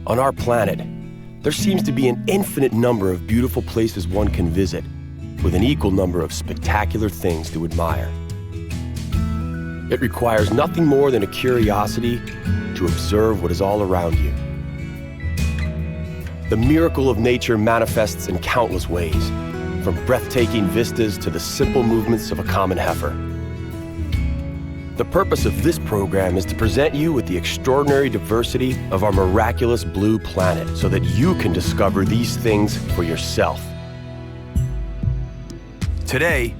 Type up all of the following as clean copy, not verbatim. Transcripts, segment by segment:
On our planet, there seems to be an infinite number of beautiful places one can visit, with an equal number of spectacular things to admire. It requires nothing more than a curiosity to observe what is all around you. The miracle of nature manifests in countless ways, from breathtaking vistas to the simple movements of a common heifer. The purpose of this program is to present you with the extraordinary diversity of our miraculous blue planet so that you can discover these things for yourself. Today,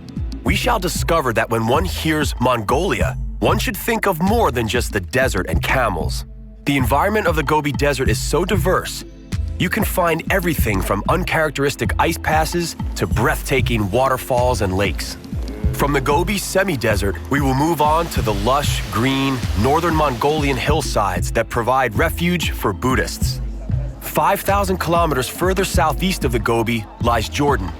we shall discover that when one hears Mongolia, one should think of more than just the desert and camels. The environment of the Gobi Desert is so diverse, you can find everything from uncharacteristic ice passes to breathtaking waterfalls and lakes. From the Gobi semi-desert, we will move on to the lush, green, northern Mongolian hillsides that provide refuge for Buddhists. 5,000 kilometers further southeast of the Gobi lies Jordan.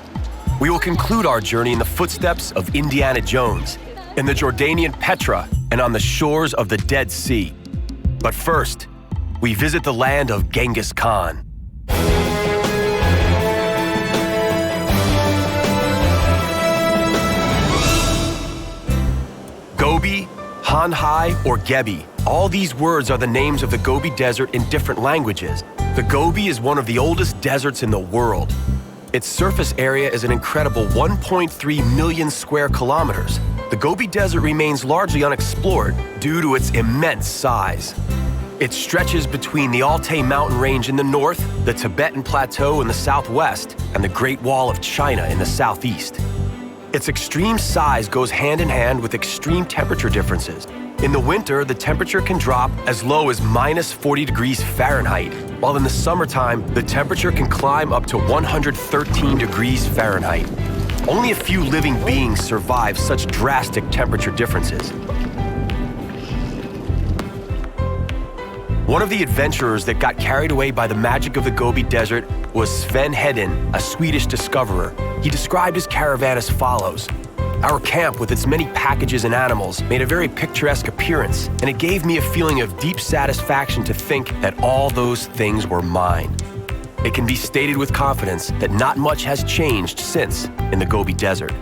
We will conclude our journey in the footsteps of Indiana Jones, in the Jordanian Petra, and on the shores of the Dead Sea. But first, we visit the land of Genghis Khan. Gobi, Hanhai, or Gebi. All these words are the names of the Gobi Desert in different languages. The Gobi is one of the oldest deserts in the world. Its surface area is an incredible 1.3 million square kilometers. The Gobi Desert remains largely unexplored due to its immense size. It stretches between the Altai mountain range in the north, the Tibetan Plateau in the southwest, and the Great Wall of China in the southeast. Its extreme size goes hand in hand with extreme temperature differences. In the winter, the temperature can drop as low as minus 40 degrees Fahrenheit, while in the summertime, the temperature can climb up to 113 degrees Fahrenheit. Only a few living beings survive such drastic temperature differences. One of the adventurers that got carried away by the magic of the Gobi Desert was Sven Hedin, a Swedish discoverer. He described his caravan as follows. Our camp, with its many packages and animals, made a very picturesque appearance, and it gave me a feeling of deep satisfaction to think that all those things were mine. It can be stated with confidence that not much has changed since in the Gobi Desert.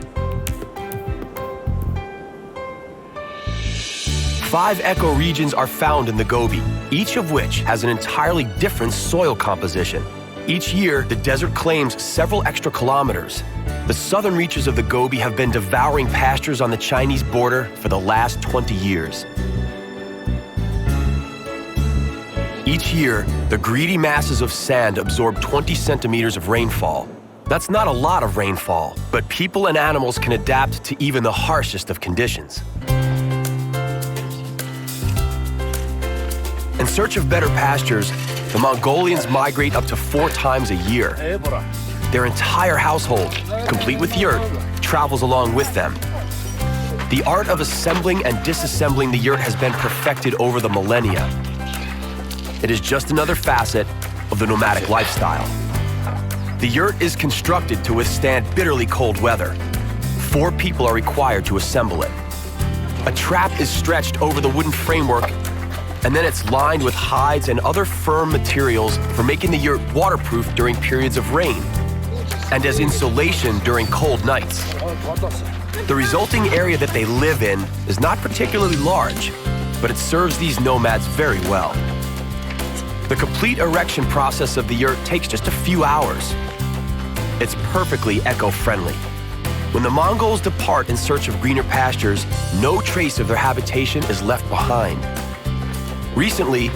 5 ecoregions are found in the Gobi, each of which has an entirely different soil composition. Each year, the desert claims several extra kilometers. The southern reaches of the Gobi have been devouring pastures on the Chinese border for the last 20 years. Each year, the greedy masses of sand absorb 20 centimeters of rainfall. That's not a lot of rainfall, but people and animals can adapt to even the harshest of conditions. In search of better pastures, the Mongolians migrate up to 4 times a year. Their entire household, complete with yurt, travels along with them. The art of assembling and disassembling the yurt has been perfected over the millennia. It is just another facet of the nomadic lifestyle. The yurt is constructed to withstand bitterly cold weather. 4 people are required to assemble it. A trap is stretched over the wooden framework, and then it's lined with hides and other firm materials for making the yurt waterproof during periods of rain, and as insulation during cold nights. The resulting area that they live in is not particularly large, but it serves these nomads very well. The complete erection process of the yurt takes just a few hours. It's perfectly eco-friendly. When the Mongols depart in search of greener pastures, no trace of their habitation is left behind. Recently,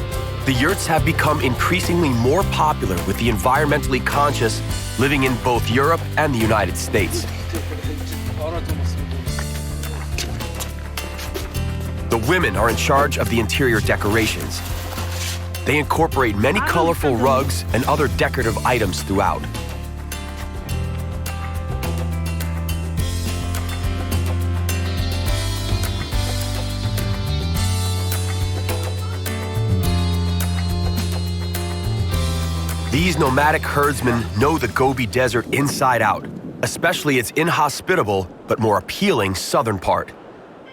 the yurts have become increasingly more popular with the environmentally conscious living in both Europe and the United States. The women are in charge of the interior decorations. They incorporate many colorful rugs and other decorative items throughout. These nomadic herdsmen know the Gobi Desert inside out, especially its inhospitable but more appealing southern part.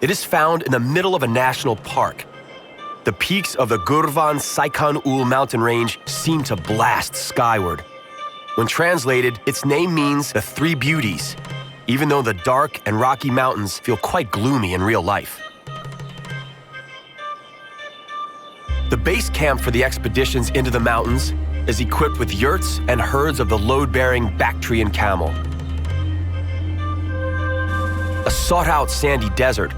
It is found in the middle of a national park. The peaks of the Gurvan Saikan-ul mountain range seem to blast skyward. When translated, its name means the Three Beauties, even though the dark and rocky mountains feel quite gloomy in real life. The base camp for the expeditions into the mountains is equipped with yurts and herds of the load-bearing Bactrian camel. A sought-out sandy desert,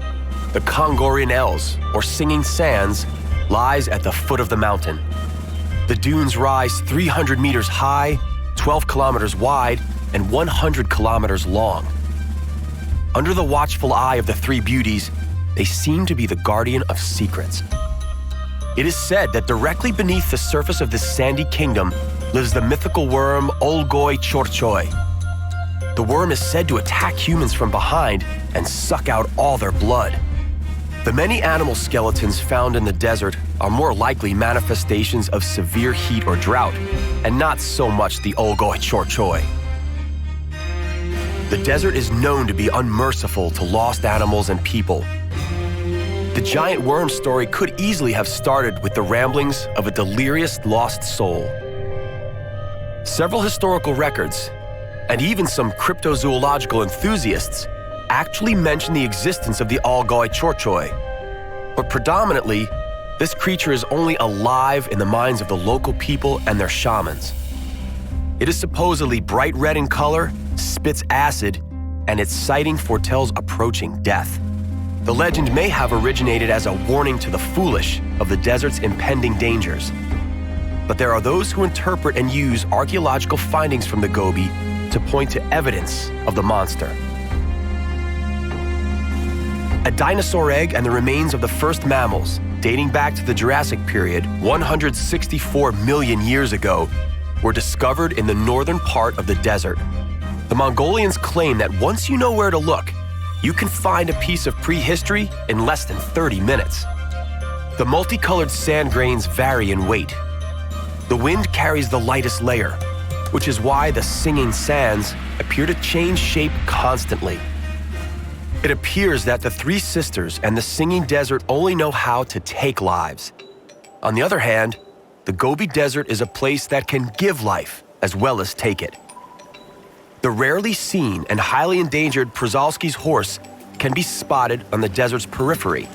the Congorian Els, or Singing Sands, lies at the foot of the mountain. The dunes rise 300 meters high, 12 kilometers wide, and 100 kilometers long. Under the watchful eye of the Three Beauties, they seem to be the guardian of secrets. It is said that directly beneath the surface of this sandy kingdom lives the mythical worm Olgoi Chorchoi. The worm is said to attack humans from behind and suck out all their blood. The many animal skeletons found in the desert are more likely manifestations of severe heat or drought, and not so much the Olgoi Chorchoi. The desert is known to be unmerciful to lost animals and people. The giant worm story could easily have started with the ramblings of a delirious lost soul. Several historical records, and even some cryptozoological enthusiasts, actually mention the existence of the Olgoi Chorchoi. But predominantly, this creature is only alive in the minds of the local people and their shamans. It is supposedly bright red in color, spits acid, and its sighting foretells approaching death. The legend may have originated as a warning to the foolish of the desert's impending dangers. But there are those who interpret and use archaeological findings from the Gobi to point to evidence of the monster. A dinosaur egg and the remains of the first mammals, dating back to the Jurassic period 164 million years ago, were discovered in the northern part of the desert. The Mongolians claim that once you know where to look, you can find a piece of prehistory in less than 30 minutes. The multicolored sand grains vary in weight. The wind carries the lightest layer, which is why the Singing Sands appear to change shape constantly. It appears that the three sisters and the Singing Desert only know how to take lives. On the other hand, the Gobi Desert is a place that can give life as well as take it. The rarely seen and highly endangered Przalski's horse can be spotted on the desert's periphery.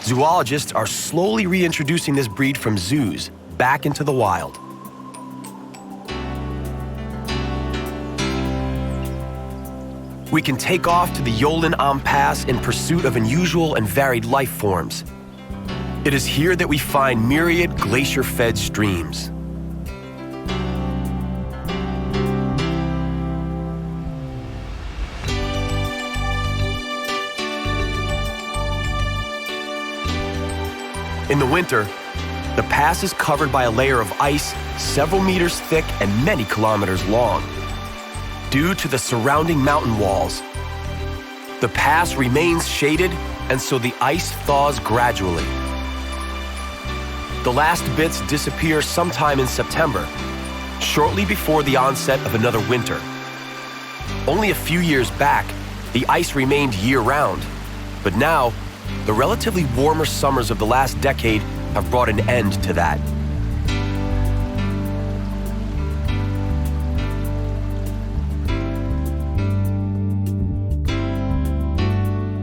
Zoologists are slowly reintroducing this breed from zoos back into the wild. We can take off to the Yolin Am Pass in pursuit of unusual and varied life forms. It is here that we find myriad glacier-fed streams. In the winter, the pass is covered by a layer of ice several meters thick and many kilometers long. Due to the surrounding mountain walls, the pass remains shaded, and so the ice thaws gradually. The last bits disappear sometime in September, shortly before the onset of another winter. Only a few years back, the ice remained year-round, but now, the relatively warmer summers of the last decade have brought an end to that.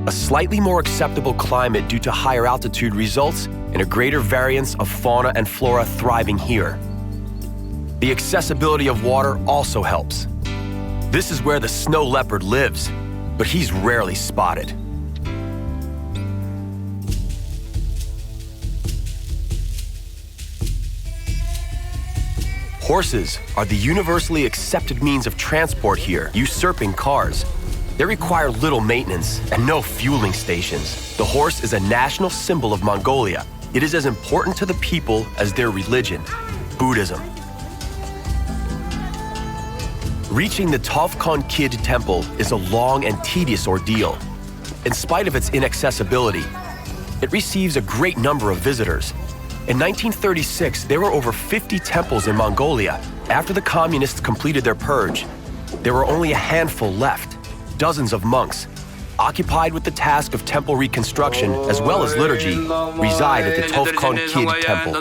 A slightly more acceptable climate due to higher altitude results in a greater variance of fauna and flora thriving here. The accessibility of water also helps. This is where the snow leopard lives, but he's rarely spotted. Horses are the universally accepted means of transport here, usurping cars. They require little maintenance and no fueling stations. The horse is a national symbol of Mongolia. It is as important to the people as their religion, Buddhism. Reaching the Tovkon Kid Temple is a long and tedious ordeal. In spite of its inaccessibility, it receives a great number of visitors. In 1936, there were over 50 temples in Mongolia. After the communists completed their purge, there were only a handful left. Dozens of monks, occupied with the task of temple reconstruction as well as liturgy, reside at the Tofkon Kid Temple.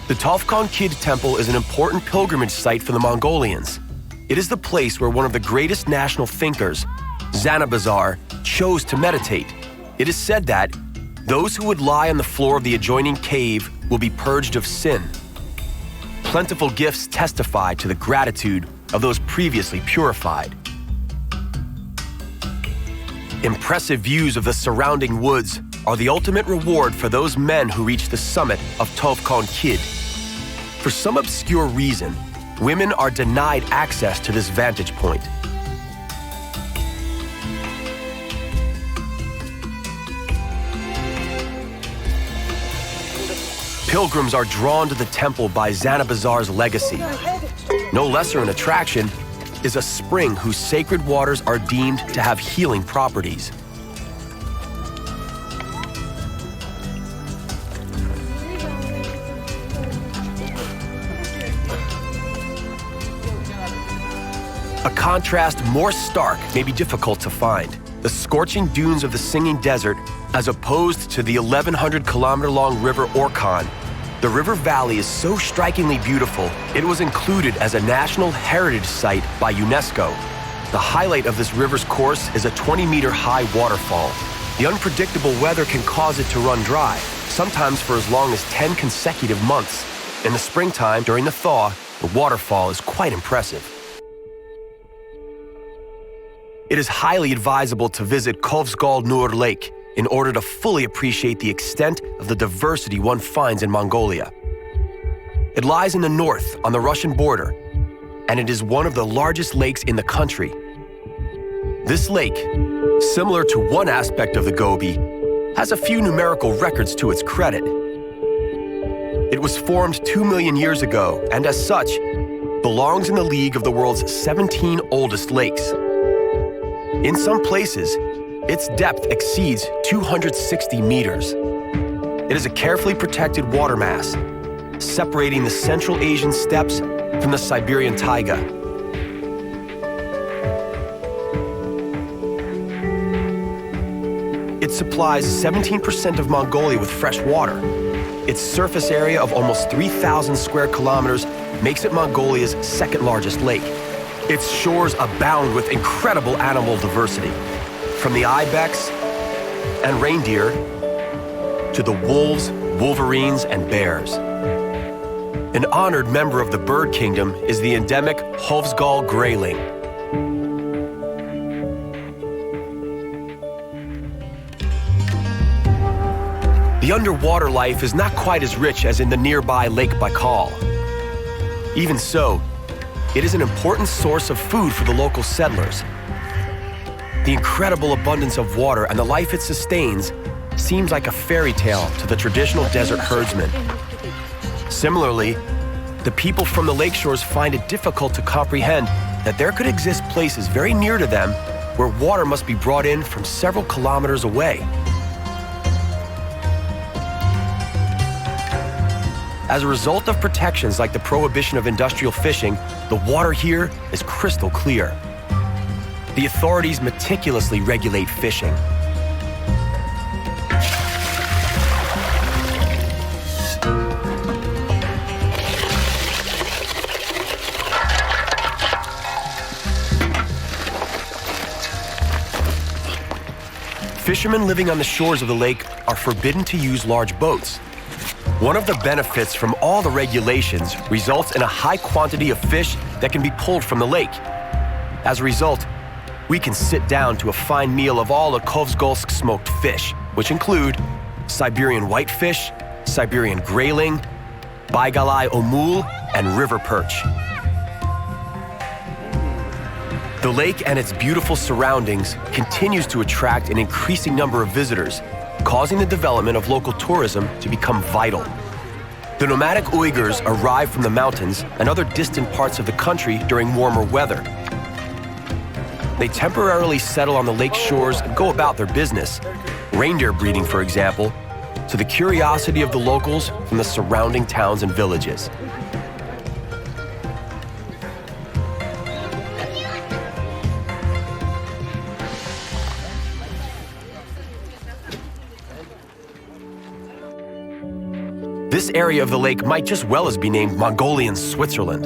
The Tofkon Kid Temple is an important pilgrimage site for the Mongolians. It is the place where one of the greatest national thinkers, Zanabazar, chose to meditate. It is said that those who would lie on the floor of the adjoining cave will be purged of sin. Plentiful gifts testify to the gratitude of those previously purified. Impressive views of the surrounding woods are the ultimate reward for those men who reach the summit of Tofkon Kid. For some obscure reason, women are denied access to this vantage point. Pilgrims are drawn to the temple by Zanabazar's legacy. No lesser an attraction is a spring whose sacred waters are deemed to have healing properties. A contrast more stark may be difficult to find. The scorching dunes of the Singing Desert, as opposed to the 1,100-kilometer-long river Orkhon. The river valley is so strikingly beautiful, it was included as a National Heritage Site by UNESCO. The highlight of this river's course is a 20-meter-high waterfall. The unpredictable weather can cause it to run dry, sometimes for as long as 10 consecutive months. In the springtime, during the thaw, the waterfall is quite impressive. It is highly advisable to visit Kovsgol Nur Lake in order to fully appreciate the extent of the diversity one finds in Mongolia. It lies in the north on the Russian border, and it is one of the largest lakes in the country. This lake, similar to one aspect of the Gobi, has a few numerical records to its credit. It was formed 2 million years ago, and as such, belongs in the league of the world's 17 oldest lakes. In some places, its depth exceeds 260 meters. It is a carefully protected water mass, separating the Central Asian steppes from the Siberian taiga. It supplies 17% of Mongolia with fresh water. Its surface area of almost 3,000 square kilometers makes it Mongolia's second largest lake. Its shores abound with incredible animal diversity, from the ibex and reindeer to the wolves, wolverines, and bears. An honored member of the bird kingdom is the endemic Hovsgol grayling. The underwater life is not quite as rich as in the nearby Lake Baikal. Even so, it is an important source of food for the local settlers. The incredible abundance of water and the life it sustains seems like a fairy tale to the traditional desert herdsmen. Similarly, the people from the lake shores find it difficult to comprehend that there could exist places very near to them where water must be brought in from several kilometers away. As a result of protections like the prohibition of industrial fishing, the water here is crystal clear. The authorities meticulously regulate fishing. Fishermen living on the shores of the lake are forbidden to use large boats. One of the benefits from all the regulations results in a high quantity of fish that can be pulled from the lake. As a result, we can sit down to a fine meal of all the Kovsgolsk smoked fish, which include Siberian whitefish, Siberian grayling, Baigalai omul, and river perch. The lake and its beautiful surroundings continues to attract an increasing number of visitors, causing the development of local tourism to become vital. The nomadic Uyghurs arrive from the mountains and other distant parts of the country during warmer weather. They temporarily settle on the lake shores and go about their business, reindeer breeding, for example, to the curiosity of the locals from the surrounding towns and villages. This area of the lake might just well as be named Mongolian Switzerland.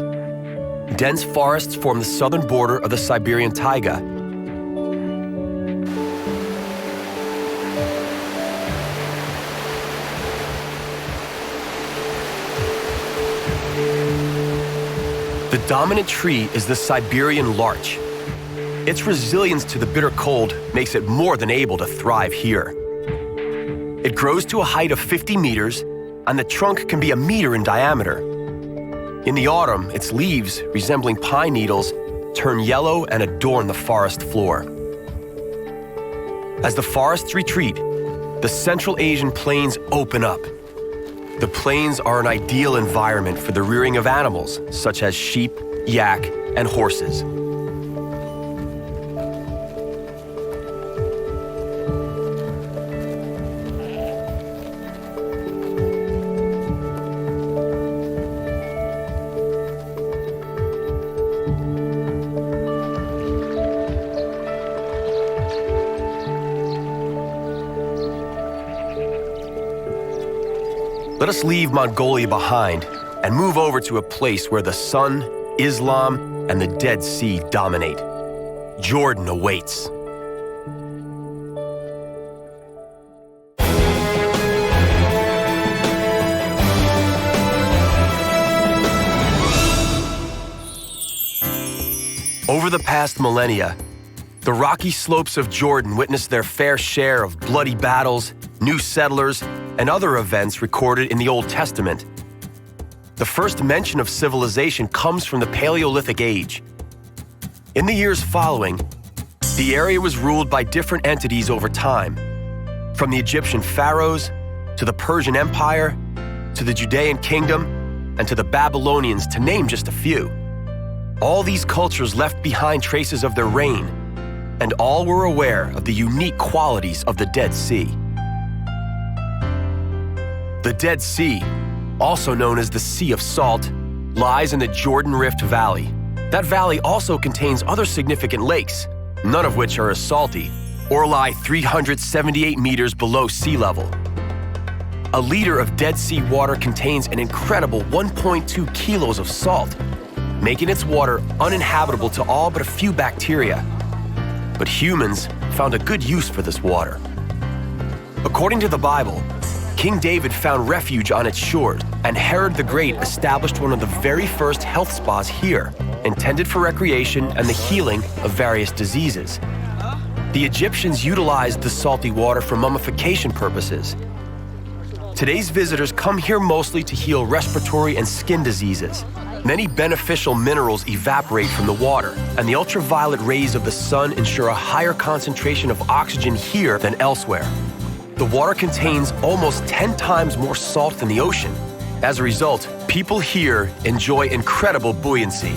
Dense forests form the southern border of the Siberian taiga. The dominant tree is the Siberian larch. Its resilience to the bitter cold makes it more than able to thrive here. It grows to a height of 50 meters, and the trunk can be a meter in diameter. In the autumn, its leaves, resembling pine needles, turn yellow and adorn the forest floor. As the forests retreat, the Central Asian plains open up. The plains are an ideal environment for the rearing of animals, such as sheep, yak, and horses. Let us leave Mongolia behind and move over to a place where the sun, Islam, and the Dead Sea dominate. Jordan awaits. Over the past millennia, the rocky slopes of Jordan witnessed their fair share of bloody battles, new settlers, and other events recorded in the Old Testament. The first mention of civilization comes from the Paleolithic Age. In the years following, the area was ruled by different entities over time, from the Egyptian pharaohs to the Persian Empire to the Judean kingdom and to the Babylonians, to name just a few. All these cultures left behind traces of their reign, and all were aware of the unique qualities of the Dead Sea. The Dead Sea, also known as the Sea of Salt, lies in the Jordan Rift Valley. That valley also contains other significant lakes, none of which are as salty, or lie 378 meters below sea level. A liter of Dead Sea water contains an incredible 1.2 kilos of salt, making its water uninhabitable to all but a few bacteria. But humans found a good use for this water. According to the Bible, King David found refuge on its shores, and Herod the Great established one of the very first health spas here, intended for recreation and the healing of various diseases. The Egyptians utilized the salty water for mummification purposes. Today's visitors come here mostly to heal respiratory and skin diseases. Many beneficial minerals evaporate from the water, and the ultraviolet rays of the sun ensure a higher concentration of oxygen here than elsewhere. The water contains almost 10 times more salt than the ocean. As a result, people here enjoy incredible buoyancy.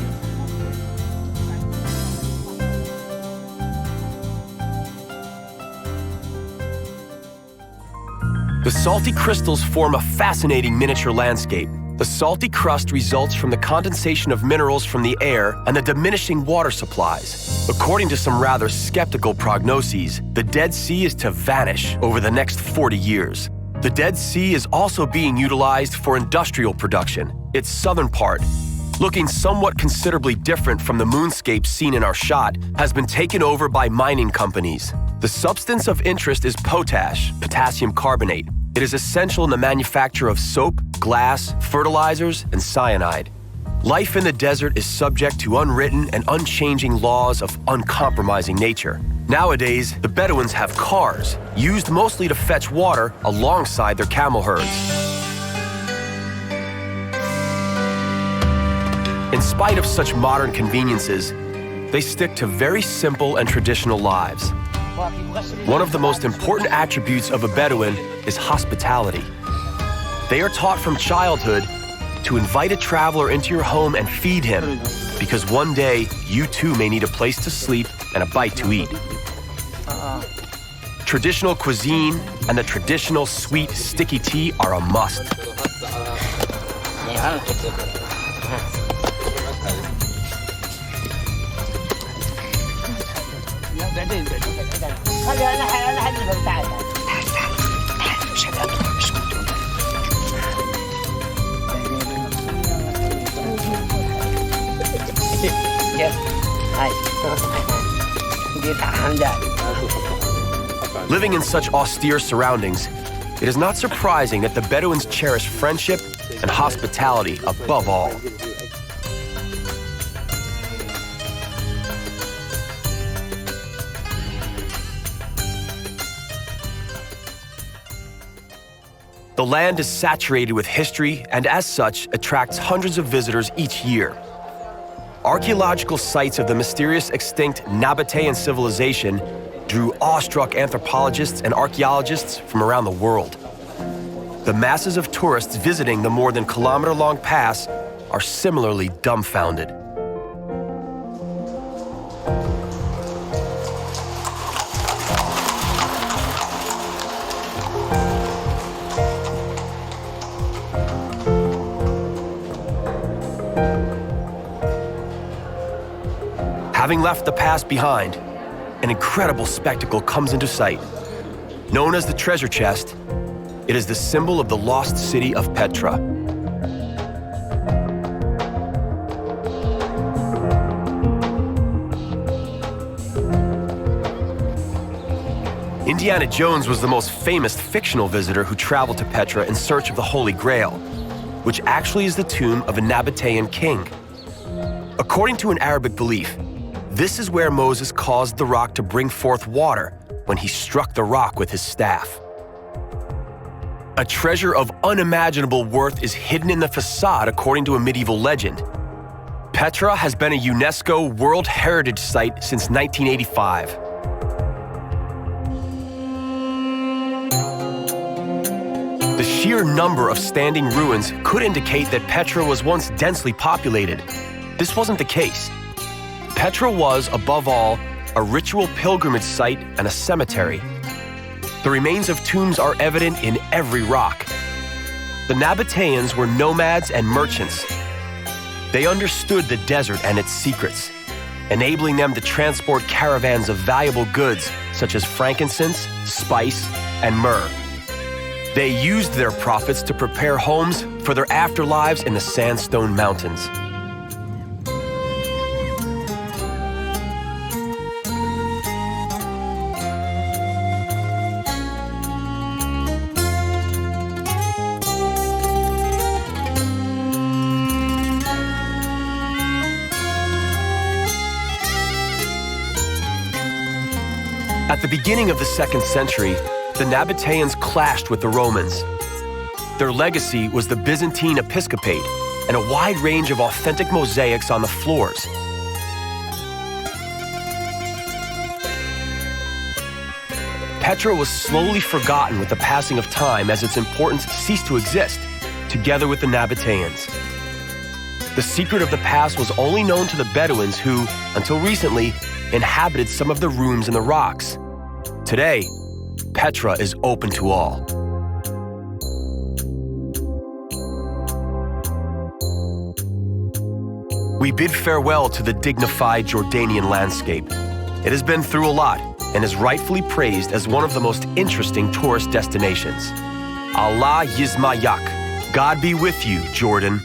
The salty crystals form a fascinating miniature landscape. The salty crust results from the condensation of minerals from the air and the diminishing water supplies. According to some rather skeptical prognoses, the Dead Sea is to vanish over the next 40 years. The Dead Sea is also being utilized for industrial production. Its southern part, looking somewhat considerably different from the moonscape seen in our shot, has been taken over by mining companies. The substance of interest is potash, potassium carbonate. It is essential in the manufacture of soap, glass, fertilizers, and cyanide. Life in the desert is subject to unwritten and unchanging laws of uncompromising nature. Nowadays, the Bedouins have cars, used mostly to fetch water alongside their camel herds. In spite of such modern conveniences, they stick to very simple and traditional lives. One of the most important attributes of a Bedouin is hospitality. They are taught from childhood to invite a traveler into your home and feed him, because one day you too may need a place to sleep and a bite to eat. Traditional cuisine and the traditional sweet, sticky tea are a must. Living in such austere surroundings, it is not surprising that the Bedouins cherish friendship and hospitality above all. The land is saturated with history and as such attracts hundreds of visitors each year. Archaeological sites of the mysterious extinct Nabatean civilization drew awestruck anthropologists and archaeologists from around the world. The masses of tourists visiting the more than kilometer-long pass are similarly dumbfounded. Having left the past behind, an incredible spectacle comes into sight. Known as the treasure chest, it is the symbol of the lost city of Petra. Indiana Jones was the most famous fictional visitor who traveled to Petra in search of the Holy Grail, which actually is the tomb of a Nabatean king. According to an Arabic belief, this is where Moses caused the rock to bring forth water when he struck the rock with his staff. A treasure of unimaginable worth is hidden in the facade according to a medieval legend. Petra has been a UNESCO World Heritage Site since 1985. The sheer number of standing ruins could indicate that Petra was once densely populated. This wasn't the case. Petra was, above all, a ritual pilgrimage site and a cemetery. The remains of tombs are evident in every rock. The Nabateans were nomads and merchants. They understood the desert and its secrets, enabling them to transport caravans of valuable goods such as frankincense, spice, and myrrh. They used their profits to prepare homes for their afterlives in the sandstone mountains. At the beginning of the 2nd century, the Nabateans clashed with the Romans. Their legacy was the Byzantine episcopate and a wide range of authentic mosaics on the floors. Petra was slowly forgotten with the passing of time as its importance ceased to exist, together with the Nabateans. The secret of the pass was only known to the Bedouins who, until recently, inhabited some of the rooms in the rocks. Today, Petra is open to all. We bid farewell to the dignified Jordanian landscape. It has been through a lot and is rightfully praised as one of the most interesting tourist destinations. Allah Yizmayak. God be with you, Jordan.